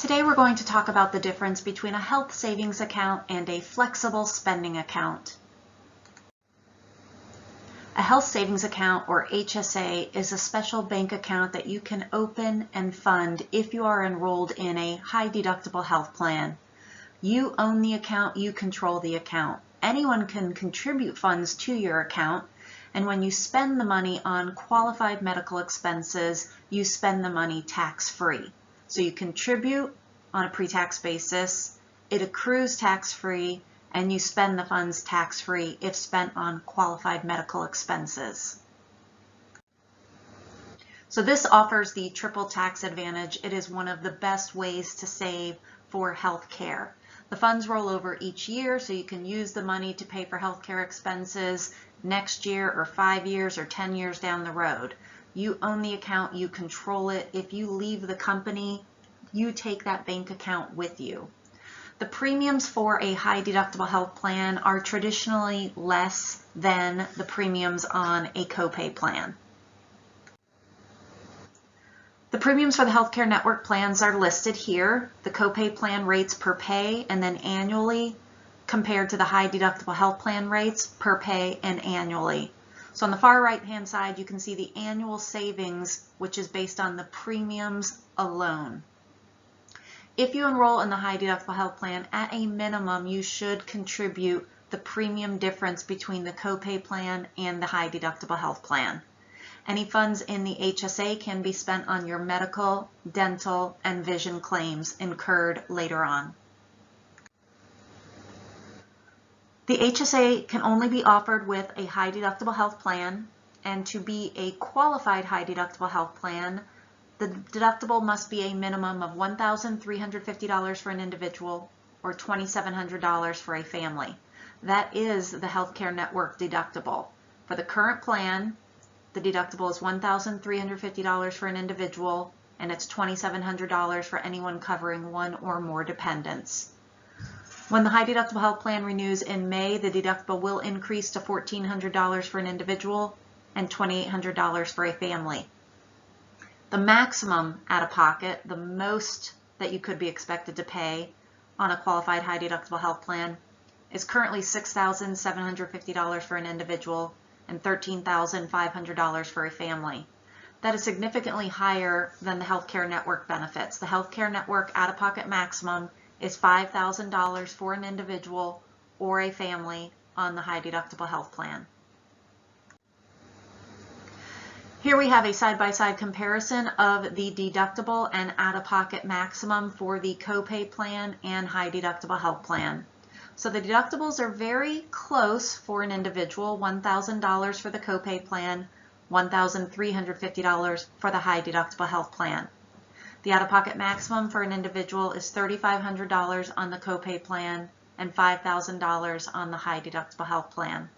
Today we're going to talk about the difference between a health savings account and a flexible spending account. A health savings account, or HSA, is a special bank account that you can open and fund if you are enrolled in a high deductible health plan. You own the account, you control the account. Anyone can contribute funds to your account, and when you spend the money on qualified medical expenses, you spend the money tax-free. So you contribute on a pre-tax basis, it accrues tax-free, and you spend the funds tax-free if spent on qualified medical expenses. So this offers the triple tax advantage. It is one of the best ways to save for health care. The funds roll over each year, so you can use the money to pay for health care expenses next year or 5 years or 10 years down the road. You own the account, you control it. If you leave the company, you take that bank account with you. The premiums for a high deductible health plan are traditionally less than the premiums on a copay plan. The premiums for the healthcare network plans are listed here. The copay plan rates per pay and then annually compared to the high deductible health plan rates per pay and annually. So on the far right hand side you can see the annual savings, which is based on the premiums alone. If you enroll in the high deductible health plan, at a minimum you should contribute the premium difference between the copay plan and the high deductible health plan. Any funds in the HSA can be spent on your medical, dental, and vision claims incurred later on. The HSA can only be offered with a high deductible health plan, and to be a qualified high deductible health plan, the deductible must be a minimum of $1,350 for an individual or $2,700 for a family. That is the healthcare network deductible. For the current plan, the deductible is $1,350 for an individual, and it's $2,700 for anyone covering one or more dependents. When the high deductible health plan renews in May, the deductible will increase to $1,400 for an individual and $2,800 for a family. The maximum out-of-pocket, the most that you could be expected to pay on a qualified high deductible health plan, is currently $6,750 for an individual and $13,500 for a family. That is significantly higher than the healthcare network benefits. The healthcare network out-of-pocket maximum is $5,000 for an individual or a family on the high deductible health plan. Here we have a side-by-side comparison of the deductible and out-of-pocket maximum for the copay plan and high deductible health plan. So the deductibles are very close for an individual, $1,000 for the copay plan, $1,350 for the high deductible health plan. The out-of-pocket maximum for an individual is $3,500 on the copay plan and $5,000 on the high deductible health plan.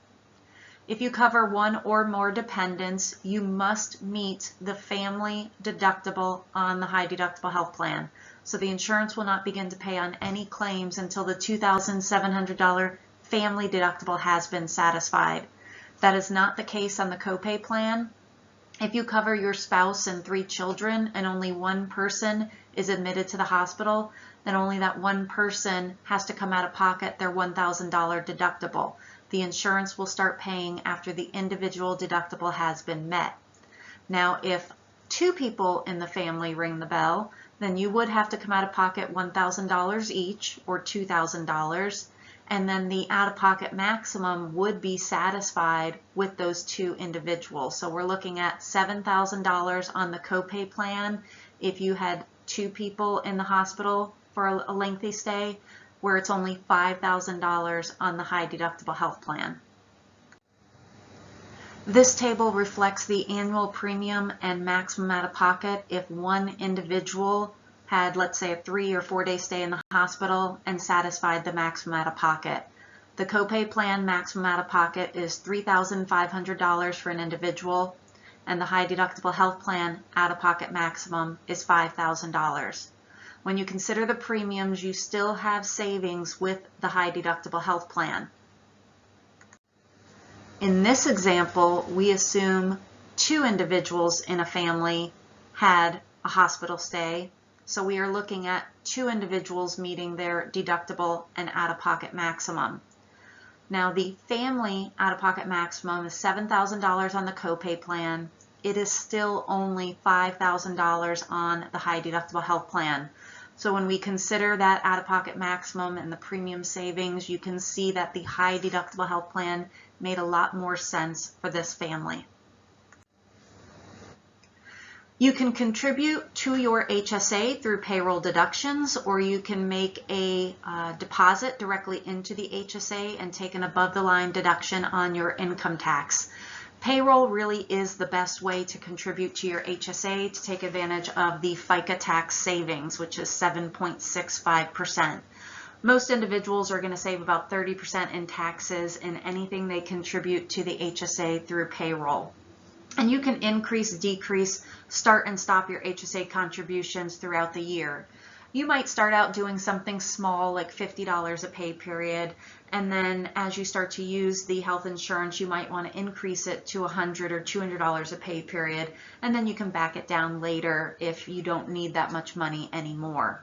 If you cover one or more dependents, you must meet the family deductible on the high deductible health plan. So the insurance will not begin to pay on any claims until the $2,700 family deductible has been satisfied. That is not the case on the copay plan. If you cover your spouse and 3 children and only one person is admitted to the hospital, then only that one person has to come out of pocket their $1,000 deductible. The insurance will start paying after the individual deductible has been met. Now, if 2 people in the family ring the bell, then you would have to come out of pocket $1,000 each, or $2,000, and then the out-of-pocket maximum would be satisfied with those 2 individuals. So we're looking at $7,000 on the copay plan if you had 2 people in the hospital for a lengthy stay, where it's only $5,000 on the high deductible health plan. This table reflects the annual premium and maximum out-of-pocket if one individual had, let's say, a 3 or 4 day stay in the hospital and satisfied the maximum out-of-pocket. The copay plan maximum out-of-pocket is $3,500 for an individual, and the high deductible health plan out-of-pocket maximum is $5,000. When you consider the premiums, you still have savings with the high deductible health plan. In this example, we assume 2 individuals in a family had a hospital stay. So we are looking at 2 individuals meeting their deductible and out-of-pocket maximum. Now the family out-of-pocket maximum is $7,000 on the copay plan. It is still only $5,000 on the high deductible health plan. So when we consider that out-of-pocket maximum and the premium savings, you can see that the high deductible health plan made a lot more sense for this family. You can contribute to your HSA through payroll deductions, or you can make a deposit directly into the HSA and take an above-the-line deduction on your income tax. Payroll really is the best way to contribute to your HSA to take advantage of the FICA tax savings, which is 7.65%. Most individuals are going to save about 30% in taxes in anything they contribute to the HSA through payroll. And you can increase, decrease, start and stop your HSA contributions throughout the year. You might start out doing something small like $50 a pay period, and then as you start to use the health insurance, you might want to increase it to $100 or $200 a pay period, and then you can back it down later if you don't need that much money anymore.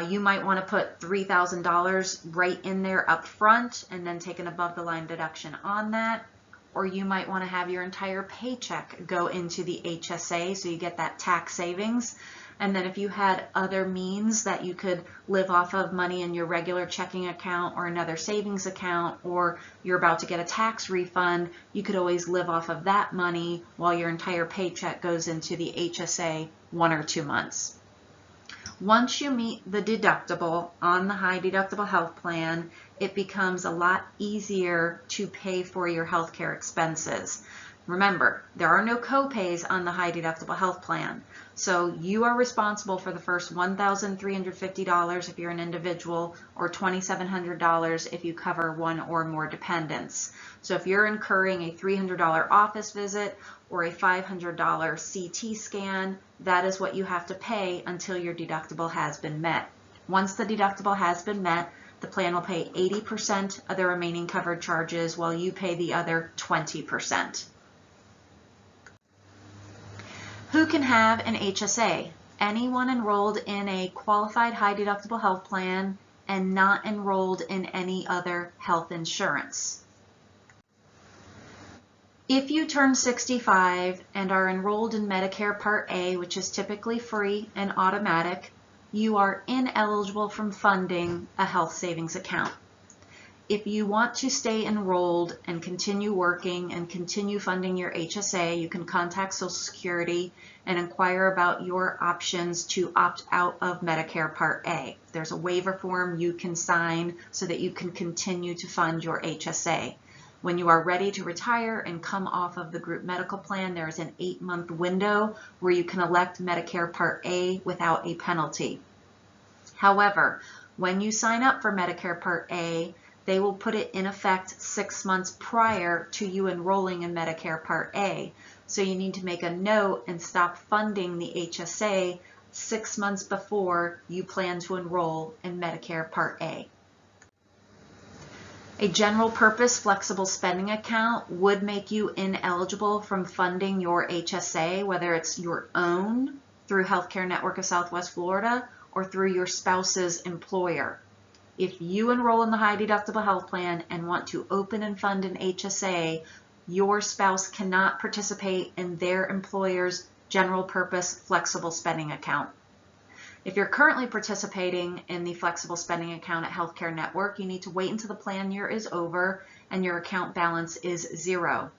You might want to put $3,000 right in there up front and then take an above the line deduction on that. Or you might want to have your entire paycheck go into the HSA so you get that tax savings. And then if you had other means that you could live off of money in your regular checking account or another savings account, or you're about to get a tax refund, you could always live off of that money while your entire paycheck goes into the HSA 1 or 2 months. Once you meet the deductible on the high deductible health plan, it becomes a lot easier to pay for your healthcare expenses. Remember, there are no copays on the high deductible health plan. So you are responsible for the first $1,350 if you're an individual, or $2,700 if you cover 1 or more dependents. So if you're incurring a $300 office visit or a $500 CT scan, that is what you have to pay until your deductible has been met. Once the deductible has been met, the plan will pay 80% of the remaining covered charges while you pay the other 20%. Who can have an HSA? Anyone enrolled in a qualified high deductible health plan and not enrolled in any other health insurance. If you turn 65 and are enrolled in Medicare Part A, which is typically free and automatic, you are ineligible from funding a health savings account. If you want to stay enrolled and continue working and continue funding your HSA, you can contact Social Security and inquire about your options to opt out of Medicare Part A. There's a waiver form you can sign so that you can continue to fund your HSA. When you are ready to retire and come off of the group medical plan, there is an 8-month window where you can elect Medicare Part A without a penalty. However, when you sign up for Medicare Part A, they will put it in effect 6 months prior to you enrolling in Medicare Part A. So you need to make a note and stop funding the HSA 6 months before you plan to enroll in Medicare Part A. A general purpose flexible spending account would make you ineligible from funding your HSA, whether it's your own through Healthcare Network of Southwest Florida or through your spouse's employer. If you enroll in the high deductible health plan and want to open and fund an HSA, your spouse cannot participate in their employer's general purpose flexible spending account. If you're currently participating in the flexible spending account at Healthcare Network, you need to wait until the plan year is over and your account balance is 0.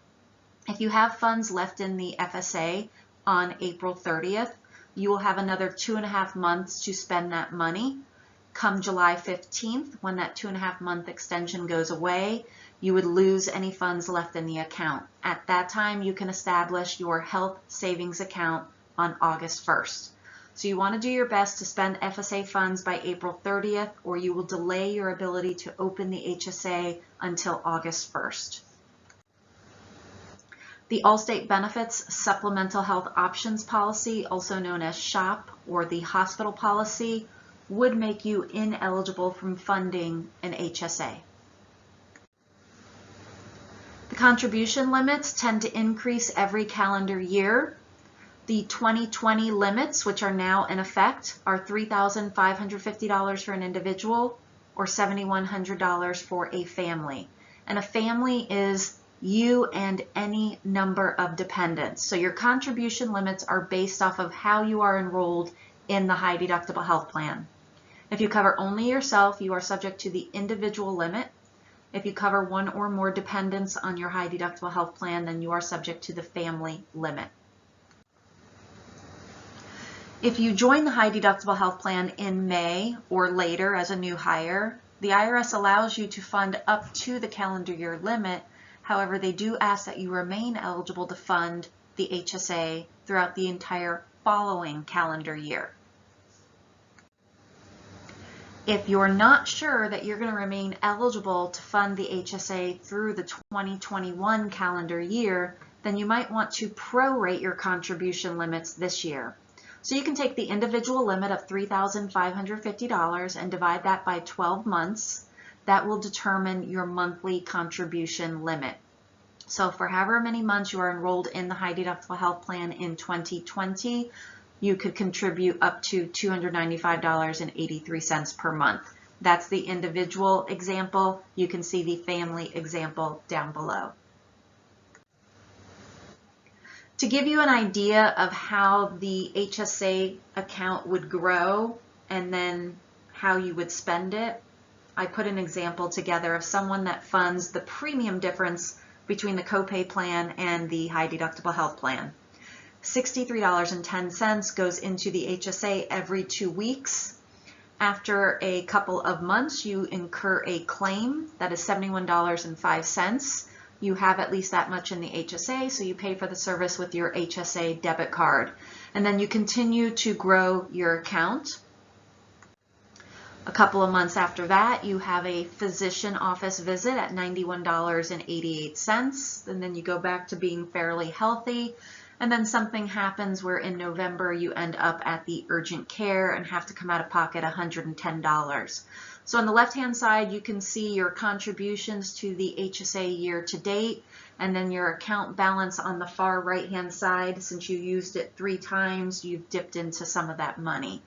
If you have funds left in the FSA on April 30th, you will have another 2.5 months to spend that money. Come July 15th, when that 2.5 month extension goes away, you would lose any funds left in the account. At that time, you can establish your health savings account on August 1st. So you want to do your best to spend FSA funds by April 30th, or you will delay your ability to open the HSA until August 1st. The Allstate Benefits Supplemental Health Options Policy, also known as SHOP, or the hospital policy, would make you ineligible from funding an HSA. The contribution limits tend to increase every calendar year. The 2020 limits, which are now in effect, are $3,550 for an individual or $7,100 for a family. And a family is you and any number of dependents. So your contribution limits are based off of how you are enrolled in the high deductible health plan. If you cover only yourself, you are subject to the individual limit. If you cover one or more dependents on your high deductible health plan, then you are subject to the family limit. If you join the high deductible health plan in May or later as a new hire, the IRS allows you to fund up to the calendar year limit. However, they do ask that you remain eligible to fund the HSA throughout the entire following calendar year. If you're not sure that you're going to remain eligible to fund the HSA through the 2021 calendar year, then you might want to prorate your contribution limits this year. So you can take the individual limit of $3,550 and divide that by 12 months. That will determine your monthly contribution limit. So for however many months you are enrolled in the high deductible health plan in 2020, you could contribute up to $295.83 per month. That's the individual example. You can see the family example down below. To give you an idea of how the HSA account would grow and then how you would spend it, I put an example together of someone that funds the premium difference between the copay plan and the high deductible health plan. $63.10 goes into the HSA every 2 weeks. After a couple of months, you incur a claim that is $71.05. You have at least that much in the HSA, so you pay for the service with your HSA debit card. And then you continue to grow your account. A couple of months after that, you have a physician office visit at $91.88, and then you go back to being fairly healthy. And then something happens where in November you end up at the urgent care and have to come out of pocket $110. So on the left-hand side, you can see your contributions to the HSA year to date, and then your account balance on the far right-hand side. Since you used it 3 times, you've dipped into some of that money.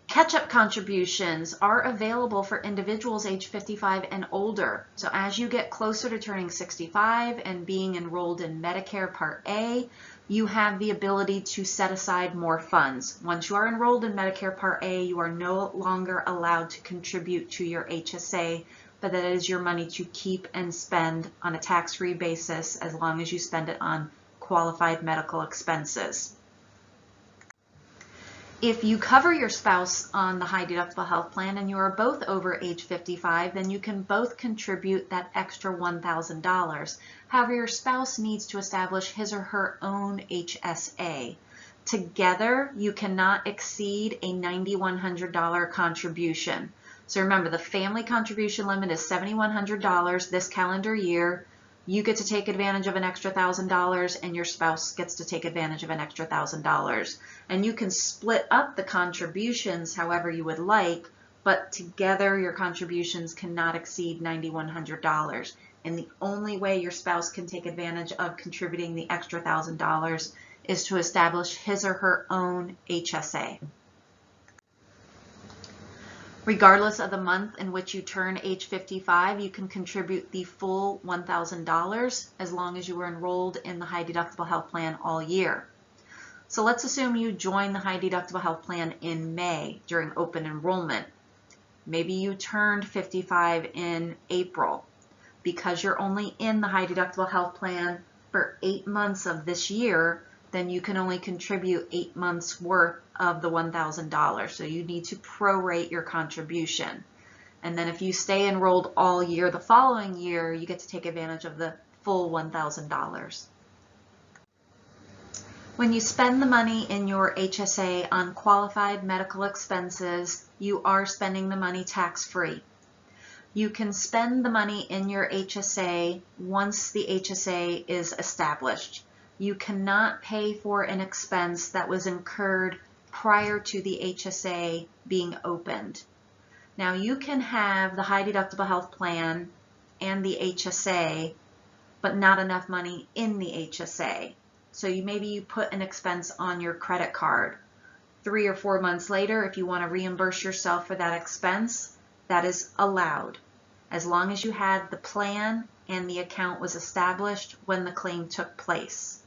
Catch-up contributions are available for individuals age 55 and older. So as you get closer to turning 65 and being enrolled in Medicare Part A, you have the ability to set aside more funds. Once you are enrolled in Medicare Part A, you are no longer allowed to contribute to your HSA, but that is your money to keep and spend on a tax-free basis as long as you spend it on qualified medical expenses. If you cover your spouse on the high deductible health plan and you are both over age 55, then you can both contribute that extra $1,000. However, your spouse needs to establish his or her own HSA. Together, you cannot exceed a $9,100 contribution. So remember, the family contribution limit is $7,100 this calendar year. You get to take advantage of an extra $1,000 and your spouse gets to take advantage of an extra $1,000. And you can split up the contributions however you would like, but together your contributions cannot exceed $9,100. And the only way your spouse can take advantage of contributing the extra $1,000 is to establish his or her own HSA. Regardless of the month in which you turn age 55, you can contribute the full $1,000 as long as you were enrolled in the high deductible health plan all year. So let's assume you join the high deductible health plan in May during open enrollment. Maybe you turned 55 in April. Because you're only in the high deductible health plan for 8 months of this year, then you can only contribute 8 months worth of the $1,000. So you need to prorate your contribution. And then if you stay enrolled all year the following year, you get to take advantage of the full $1,000. When you spend the money in your HSA on qualified medical expenses, you are spending the money tax-free. You can spend the money in your HSA once the HSA is established. You cannot pay for an expense that was incurred prior to the HSA being opened. Now you can have the high deductible health plan and the HSA, but not enough money in the HSA. So maybe you put an expense on your credit card. 3 or 4 months later, if you want to reimburse yourself for that expense, that is allowed, as long as you had the plan and the account was established when the claim took place.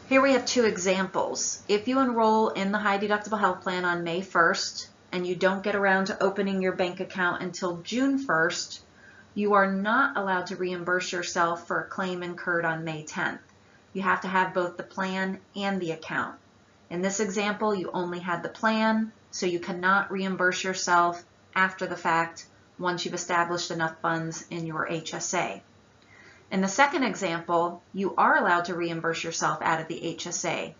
Here we have 2 examples. If you enroll in the high deductible health plan on May 1st and you don't get around to opening your bank account until June 1st, you are not allowed to reimburse yourself for a claim incurred on May 10th. You have to have both the plan and the account. In this example, you only had the plan, so you cannot reimburse yourself after the fact once you've established enough funds in your HSA. In the second example, you are allowed to reimburse yourself out of the HSA.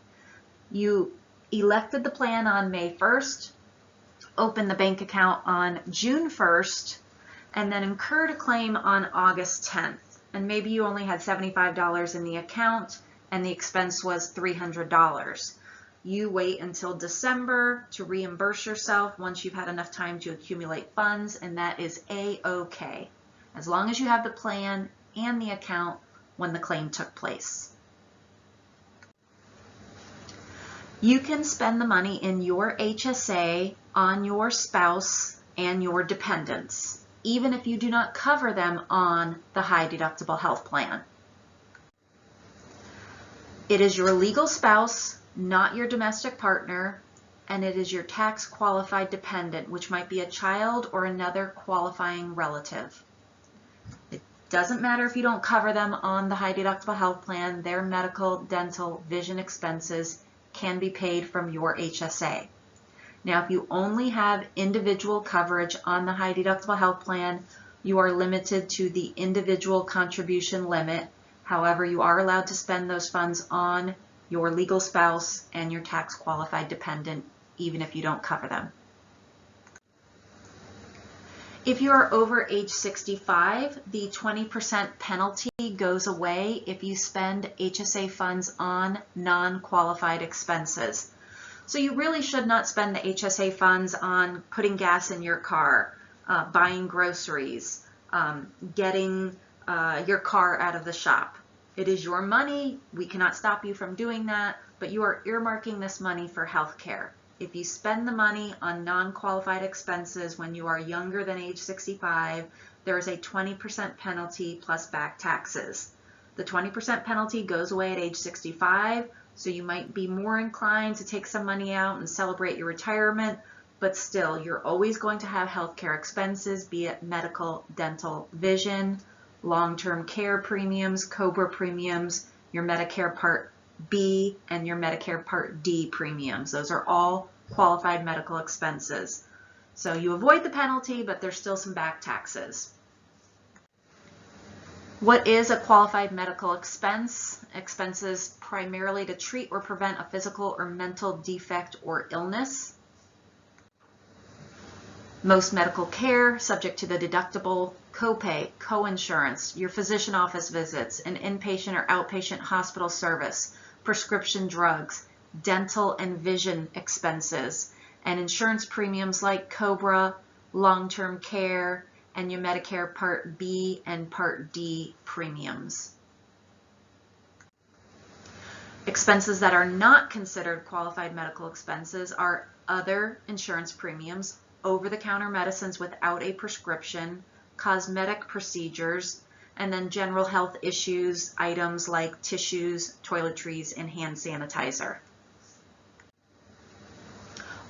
You elected the plan on May 1st, opened the bank account on June 1st, and then incurred a claim on August 10th. And maybe you only had $75 in the account and the expense was $300. You wait until December to reimburse yourself once you've had enough time to accumulate funds, and that is A-OK, as long as you have the plan and the account when the claim took place. You can spend the money in your HSA on your spouse and your dependents, even if you do not cover them on the high deductible health plan. It is your legal spouse, not your domestic partner, and it is your tax qualified dependent, which might be a child or another qualifying relative. It doesn't matter if you don't cover them on the high deductible health plan, their medical, dental, vision expenses can be paid from your HSA. Now, if you only have individual coverage on the high deductible health plan, you are limited to the individual contribution limit. However, you are allowed to spend those funds on your legal spouse and your tax qualified dependent, even if you don't cover them. If you are over age 65, the 20% penalty goes away if you spend HSA funds on non-qualified expenses. So you really should not spend the HSA funds on putting gas in your car, buying groceries, getting your car out of the shop. It is your money. We cannot stop you from doing that, but you are earmarking this money for health care. If you spend the money on non-qualified expenses when you are younger than age 65, there is a 20% penalty plus back taxes. The 20% penalty goes away at age 65, so you might be more inclined to take some money out and celebrate your retirement, but still, you're always going to have healthcare expenses, be it medical, dental, vision, long-term care premiums, COBRA premiums, your Medicare Part B and your Medicare Part D premiums. Those are all qualified medical expenses. So you avoid the penalty, but there's still some back taxes. What is a qualified medical expense? Expenses primarily to treat or prevent a physical or mental defect or illness. Most medical care subject to the deductible, copay, coinsurance, your physician office visits, an inpatient or outpatient hospital service, prescription drugs, dental and vision expenses, and insurance premiums like COBRA, long-term care, and your Medicare Part B and Part D premiums. Expenses that are not considered qualified medical expenses are other insurance premiums, over-the-counter medicines without a prescription, cosmetic procedures, and then general health issues, items like tissues, toiletries, and hand sanitizer.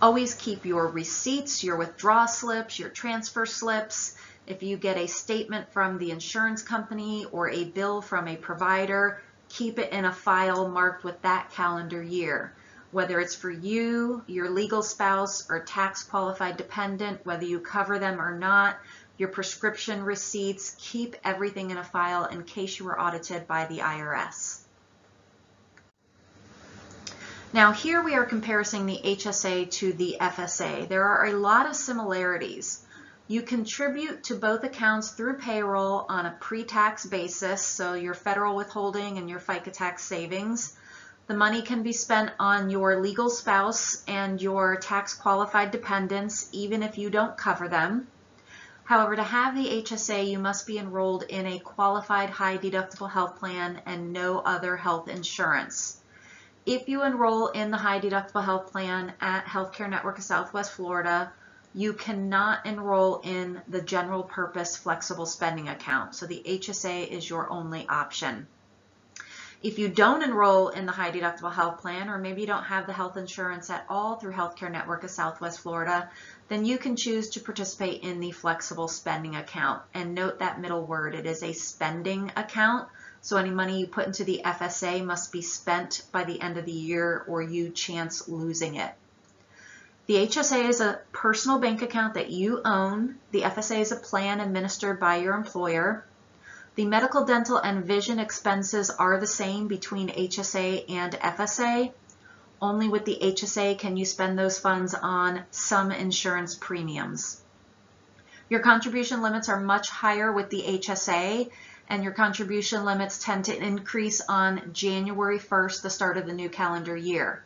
Always keep your receipts, your withdrawal slips, your transfer slips. If you get a statement from the insurance company or a bill from a provider, keep it in a file marked with that calendar year. Whether it's for you, your legal spouse, or tax qualified dependent, whether you cover them or not, your prescription receipts, keep everything in a file in case you were audited by the IRS. Now here we are comparing the HSA to the FSA. There are a lot of similarities. You contribute to both accounts through payroll on a pre-tax basis, so your federal withholding and your FICA tax savings. The money can be spent on your legal spouse and your tax qualified dependents, even if you don't cover them. However, to have the HSA, you must be enrolled in a qualified high deductible health plan and no other health insurance. If you enroll in the high deductible health plan at Healthcare Network of Southwest Florida, you cannot enroll in the general purpose flexible spending account. So the HSA is your only option. If you don't enroll in the high deductible health plan, or maybe you don't have the health insurance at all through Healthcare Network of Southwest Florida, then you can choose to participate in the flexible spending account. And note that middle word, it is a spending account. So any money you put into the FSA must be spent by the end of the year or you chance losing it. The HSA is a personal bank account that you own. The FSA is a plan administered by your employer. The medical, dental, and vision expenses are the same between HSA and FSA. Only with the HSA can you spend those funds on some insurance premiums. Your contribution limits are much higher with the HSA, and your contribution limits tend to increase on January 1st, the start of the new calendar year.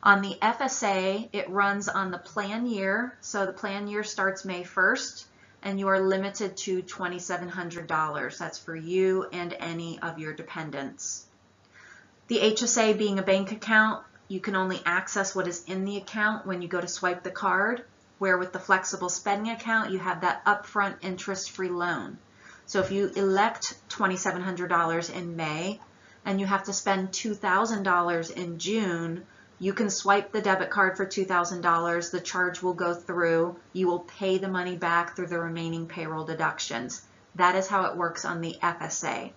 On the FSA, it runs on the plan year, so the plan year starts May 1st, and you are limited to $2,700. That's for you and any of your dependents. The HSA being a bank account, you can only access what is in the account when you go to swipe the card, where with the flexible spending account, you have that upfront interest-free loan. So if you elect $2,700 in May and you have to spend $2,000 in June, you can swipe the debit card for $2,000, the charge will go through, you will pay the money back through the remaining payroll deductions. That is how it works on the FSA.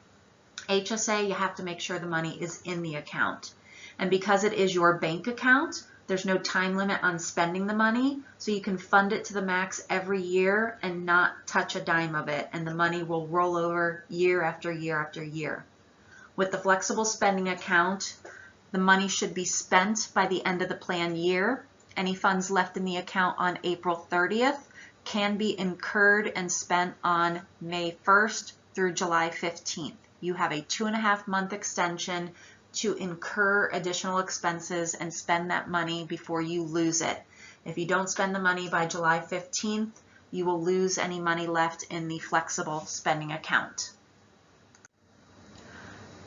HSA, you have to make sure the money is in the account. And because it is your bank account, there's no time limit on spending the money, so you can fund it to the max every year and not touch a dime of it, and the money will roll over year after year after year. With the flexible spending account, the money should be spent by the end of the plan year. Any funds left in the account on April 30th can be incurred and spent on May 1st through July 15th. You have a 2.5-month extension to incur additional expenses and spend that money before you lose it. If you don't spend the money by July 15th, you will lose any money left in the flexible spending account.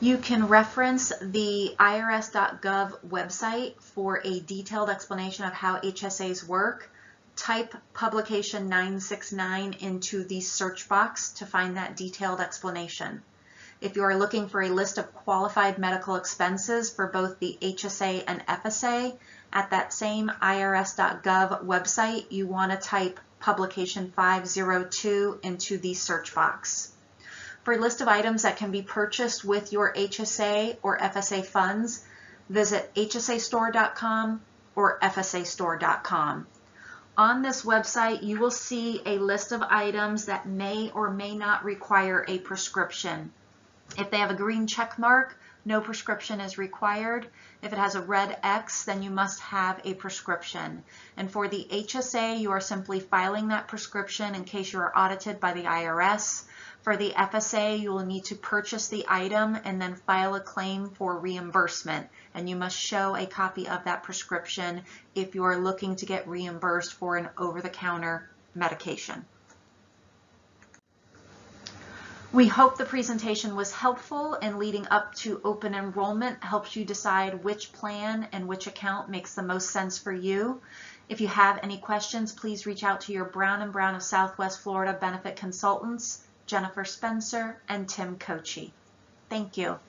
You can reference the irs.gov website for a detailed explanation of how HSAs work. Type publication 969 into the search box to find that detailed explanation. If you are looking for a list of qualified medical expenses for both the HSA and FSA, at that same irs.gov website, you want to type publication 502 into the search box. For a list of items that can be purchased with your HSA or FSA funds, visit hsastore.com or fsastore.com. On this website, you will see a list of items that may or may not require a prescription. If they have a green check mark, no prescription is required. If it has a red X, then you must have a prescription. And for the HSA, you are simply filing that prescription in case you are audited by the IRS. For the FSA, you will need to purchase the item and then file a claim for reimbursement. And you must show a copy of that prescription if you are looking to get reimbursed for an over-the-counter medication. We hope the presentation was helpful, and leading up to open enrollment helps you decide which plan and which account makes the most sense for you. If you have any questions, please reach out to your Brown & Brown of Southwest Florida benefit consultants, Jennifer Spencer and Tim Kochi. Thank you.